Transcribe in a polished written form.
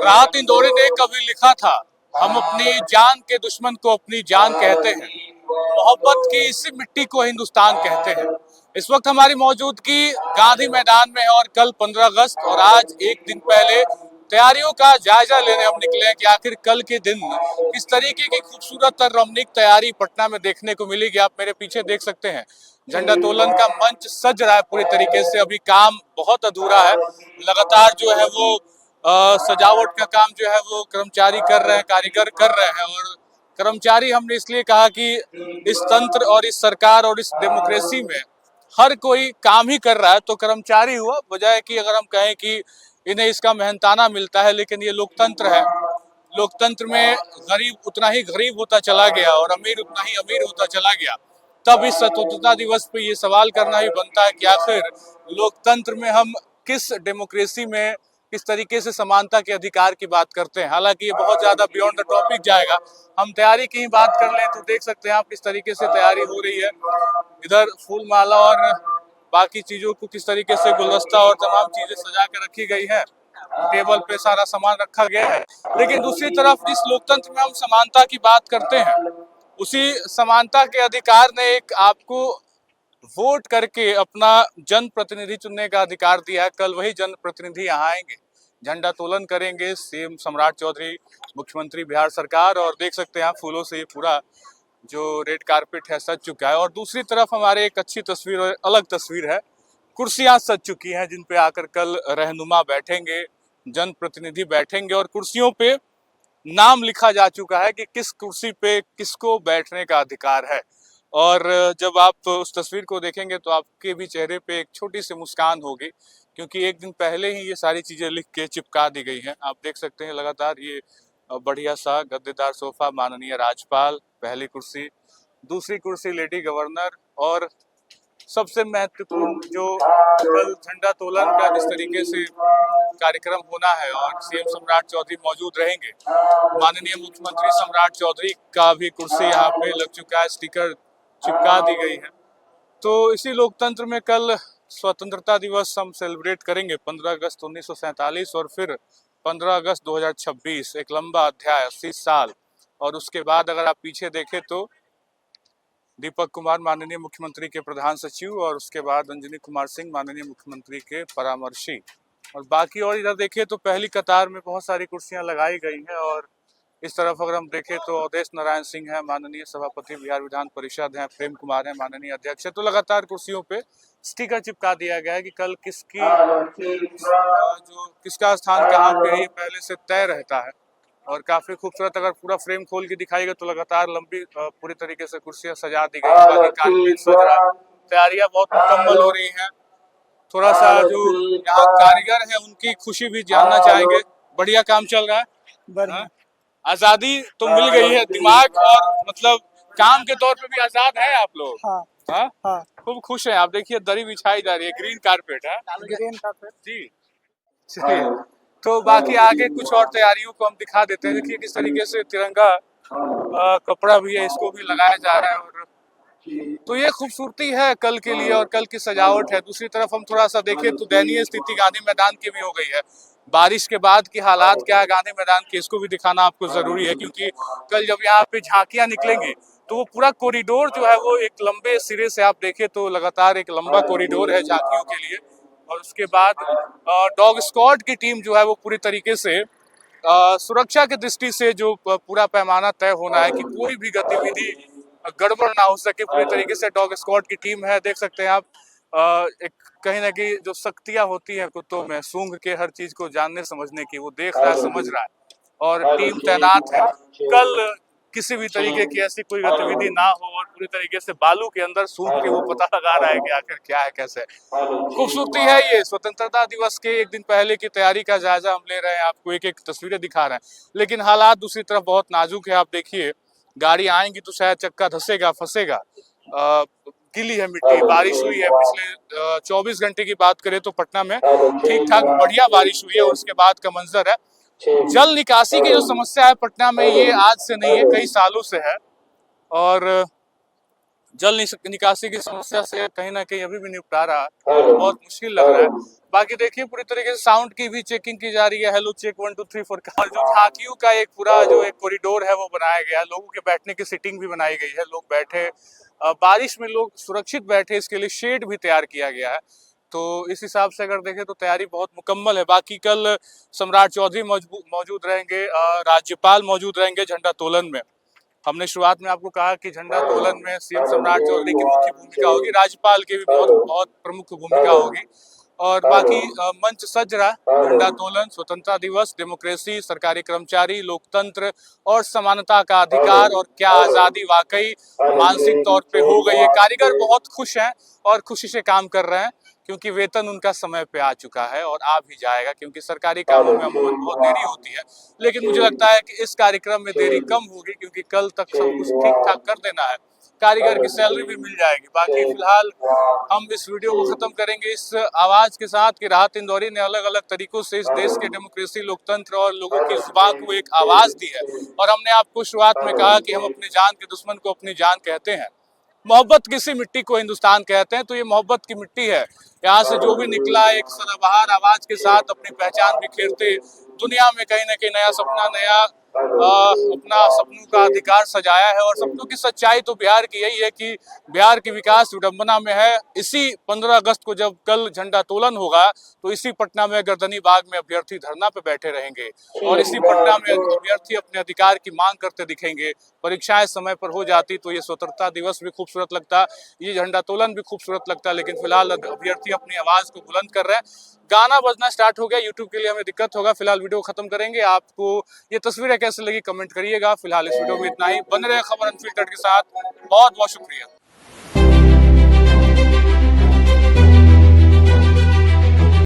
राहत इंदौरी ने कभी लिखा था, हम अपनी जान के दुश्मन को अपनी जान कहते हैं, मोहब्बत की इसी मिट्टी को हिंदुस्तान कहते हैं। इस वक्त हमारी मौजूदगी गांधी मैदान में है और कल 15 अगस्त और आज एक दिन पहले तैयारियों का जायजा लेने हम निकले हैं कि आखिर कल के दिन किस तरीके की खूबसूरत और रमणीक तैयारी पटना में देखने को मिलेगी। आप मेरे पीछे देख सकते हैं, झंडा तोलन का मंच सज रहा है पूरी तरीके से। अभी काम बहुत अधूरा है, लगातार जो है वो सजावट का काम जो है वो कर्मचारी कर रहे हैं, कारीगर कर रहे हैं। और कर्मचारी हमने इसलिए कहा कि इस तंत्र और इस सरकार और इस डेमोक्रेसी में हर कोई काम ही कर रहा है तो कर्मचारी हुआ, बजाय कि अगर हम कहें कि इन्हें इसका मेहनताना मिलता है। लेकिन ये लोकतंत्र है, लोकतंत्र में गरीब उतना ही गरीब होता चला गया और अमीर उतना ही अमीर होता चला गया। तब इस स्वतंत्रता दिवस पे ये सवाल करना ही बनता है कि आखिर लोकतंत्र में हम किस डेमोक्रेसी में किस तरीके से समानता के अधिकार की बात करते हैं। हालांकि ये बहुत ज्यादा बियॉन्ड द टॉपिक जाएगा। हम तैयारी की ही बात कर लें तो देख सकते हैं आप किस तरीके से तैयारी हो रही है। इधर फूल माला और बाकी चीजों को किस तरीके से गुलदस्ता और तमाम चीजें सजा के रखी गई है, टेबल पे सारा सामान रखा गया है। लेकिन दूसरी तरफ जिस लोकतंत्र में हम समानता की बात करते हैं, उसी समानता के अधिकार ने एक आपको वोट करके अपना जनप्रतिनिधि चुनने का अधिकार दिया है। कल वही जनप्रतिनिधि यहाँ आएंगे, झंडा तोलन करेंगे सीएम सम्राट चौधरी, मुख्यमंत्री बिहार सरकार। और देख सकते हैं आप फूलों से ये पूरा जो रेड कारपेट है सज चुका है। और दूसरी तरफ हमारे एक अच्छी तस्वीर और अलग तस्वीर है, कुर्सियां सज चुकी हैं जिन पे आकर कल रहनुमा बैठेंगे, जनप्रतिनिधि बैठेंगे और कुर्सियों पे नाम लिखा जा चुका है कि किस कुर्सी पे किसको बैठने का अधिकार है। और जब आप उस तस्वीर को देखेंगे तो आपके भी चेहरे पे एक छोटी सी मुस्कान होगी, क्योंकि एक दिन पहले ही ये सारी चीजें लिख के चिपका दी गई हैं। आप देख सकते हैं लगातार ये बढ़िया सा गद्देदार सोफा, माननीय राज्यपाल पहली कुर्सी, दूसरी कुर्सी लेडी गवर्नर, और सबसे महत्वपूर्ण जो कल झंडा तोलन का जिस तरीके से कार्यक्रम होना है और सीएम सम्राट चौधरी मौजूद रहेंगे, माननीय मुख्यमंत्री सम्राट चौधरी का भी कुर्सी यहाँ पे लग चुका है, स्टिकर चिपका दी गई है। तो इसी लोकतंत्र में कल स्वतंत्रता दिवस हम सेलिब्रेट करेंगे 15 अगस्त 1947 और फिर 15 अगस्त 2026, एक लंबा अध्याय 80 साल। और उसके बाद अगर आप पीछे देखें तो दीपक कुमार माननीय मुख्यमंत्री के प्रधान सचिव और उसके बाद अंजनी कुमार सिंह माननीय मुख्यमंत्री के परामर्शी। और बाकी और इधर देखें तो पहली कतार में बहुत सारी कुर्सियां लगाई गई हैं। और इस तरफ अगर हम देखें तो अवधेश नारायण सिंह है माननीय सभापति बिहार विधान परिषद हैं, प्रेम कुमार है माननीय अध्यक्ष है। तो लगातार कुर्सियों पे स्टिकर चिपका दिया गया है कि कल किसका स्थान कहाँ पे है, ये पहले से तय रहता है। और काफी खूबसूरत अगर पूरा फ्रेम खोल के दिखाएगा तो लगातार लंबी पूरी तरीके से कुर्सियां सजा दी गई, बाकी कारपेट सज रहा है, तैयारियां बहुत मुकम्मल हो रही हैं। थोड़ा सा जो यहाँ कारीगर है उनकी खुशी भी जानना चाहेंगे। बढ़िया काम चल रहा है, आजादी तो मिल गई है, दिमाग और मतलब काम के तौर पे भी आजाद है आप लोग। हाँ, हाँ? हाँ। खूब खुश हैं आप। देखिए दरी बिछाई जा रही है, ग्रीन कारपेट है, ग्रीन कारपेट जी। चलिए, तो बाकी आगे कुछ और तैयारियों को हम दिखा देते हैं। देखिए किस तरीके से तिरंगा कपड़ा भी है, इसको भी लगाया जा रहा है। और तो ये खूबसूरती है कल के लिए और कल की सजावट है। दूसरी तरफ हम थोड़ा सा देखें तो दयनीय स्थिति गांधी मैदान की भी हो गई है। बारिश के बाद की हालात क्या है गांधी मैदान की, इसको भी दिखाना आपको जरूरी है, क्योंकि कल जब यहाँ पे झांकियां निकलेंगी तो वो पूरा कॉरिडोर जो है वो एक लंबे सिरे से आप देखें तो लगातार एक लंबा कॉरिडोर है झांकियों के लिए। और उसके बाद डॉग स्क्वाड की टीम जो है वो पूरी तरीके से सुरक्षा की दृष्टि से जो पूरा पैमाना तय होना है कि कोई भी गतिविधि गड़बड़ ना हो सके, पूरी तरीके से डॉग स्क्वाड की टीम है। देख सकते हैं आप एक कहीं ना कहीं जो शक्तियां होती हैं कुत्तों में, सूंघ के हर चीज को जानने समझने की, वो देख रहा है, समझ रहा है और टीम तैनात है। कल किसी भी तरीके की ऐसी कोई गतिविधि ना हो और पूरी तरीके से बालू के अंदर सूंघ के वो पता लगा रहा है कि आखिर क्या है, कैसे। खूबसूरती है ये स्वतंत्रता दिवस के एक दिन पहले की तैयारी का जायजा हम ले रहे हैं, आपको एक एक तस्वीरें दिखा रहे हैं। लेकिन हालात दूसरी तरफ बहुत नाजुक है। आप देखिए गाड़ी आएंगी तो शायद चक्का धसेगा, फंसेगा, गीली है मिट्टी, बारिश हुई है पिछले 24 घंटे की बात करें तो पटना में ठीक ठाक बढ़िया बारिश हुई है। और उसके बाद का मंजर है, जल निकासी की जो समस्या है पटना में, ये आज से नहीं है, कई सालों से है। और जल निकासी की समस्या से कहीं ना कहीं अभी भी निपटारा बहुत मुश्किल लग रहा है। बाकी देखिए पूरी तरीके से साउंड की भी चेकिंग की जा रही है, हेलो चेक 1 2 3 4 का। और जो झांकियों का एक पूरा जो एक कॉरिडोर है वो बनाया गया है, लोगों के बैठने की सीटिंग भी बनाई गई है, लोग बैठे, बारिश में लोग सुरक्षित बैठे इसके लिए शेड भी तैयार किया गया है। तो इस हिसाब से अगर देखें तो तैयारी बहुत मुकम्मल है। बाकी कल सम्राट चौधरी मौजूद रहेंगे, राज्यपाल मौजूद रहेंगे झंडा तोलन में। हमने शुरुआत में आपको कहा कि झंडा तोलन में सीएम सम्राट चौधरी की मुख्य भूमिका होगी, राज्यपाल की भी बहुत बहुत प्रमुख भूमिका होगी। और बाकी मंच सज रहा, झंडा तोलन, स्वतंत्रता दिवस, डेमोक्रेसी, सरकारी कर्मचारी, लोकतंत्र और समानता का अधिकार और क्या आजादी वाकई मानसिक तौर पे हो गई है। कारीगर बहुत खुश हैं और खुशी से काम कर रहे हैं क्योंकि वेतन उनका समय पे आ चुका है और आ भी जाएगा, क्योंकि सरकारी कामों में अमूमन बहुत देरी होती है। लेकिन मुझे लगता है कि इस कार्यक्रम में देरी कम होगी क्योंकि कल तक सब कुछ ठीक ठाक कर देना है, कारीगर की सैलरी भी मिल जाएगी। बाकी फिलहाल हम इस वीडियो को खत्म करेंगे इस आवाज के साथ कि राहत इंदौरी ने अलग अलग तरीकों से इस देश के डेमोक्रेसी, लोकतंत्र और लोगों की जुबान को एक आवाज दी है। और हमने आपको शुरुआत में कहा कि हम अपनी जान के दुश्मन को अपनी जान कहते हैं। मोहब्बत किसी मिट्टी को हिंदुस्तान कहते हैं, तो ये मोहब्बत की मिट्टी है। यहाँ से जो भी निकला एक सदाबहार आवाज के साथ अपनी पहचान बिखेरते दुनिया में कहीं ना कहीं नया सपना, नया अपना सपनों का अधिकार सजाया है। और सपनों की सच्चाई तो बिहार की यही है कि बिहार की विकास विडंबना में है। इसी 15 अगस्त को जब कल झंडा तोलन होगा तो इसी पटना में गर्दनी बाग में अभ्यर्थी धरना पे बैठे रहेंगे और इसी पटना में अभ्यर्थी अपने अधिकार की मांग करते दिखेंगे। परीक्षाएं समय पर हो जाती तो ये स्वतंत्रता दिवस भी खूबसूरत लगता, ये झंडा तोलन भी खूबसूरत लगता। लेकिन फिलहाल अभ्यर्थी अपनी आवाज को बुलंद कर रहे हैं। गाना बजना स्टार्ट हो गया, यूट्यूब के लिए हमें दिक्कत होगा। फिलहाल वीडियो खत्म करेंगे। आपको ये तस्वीरें कैसे लगी कमेंट करिएगा। फिलहाल इस वीडियो में इतना ही। बन रहे खबर अनफिल्टर्ड के साथ। बहुत बहुत शुक्रिया।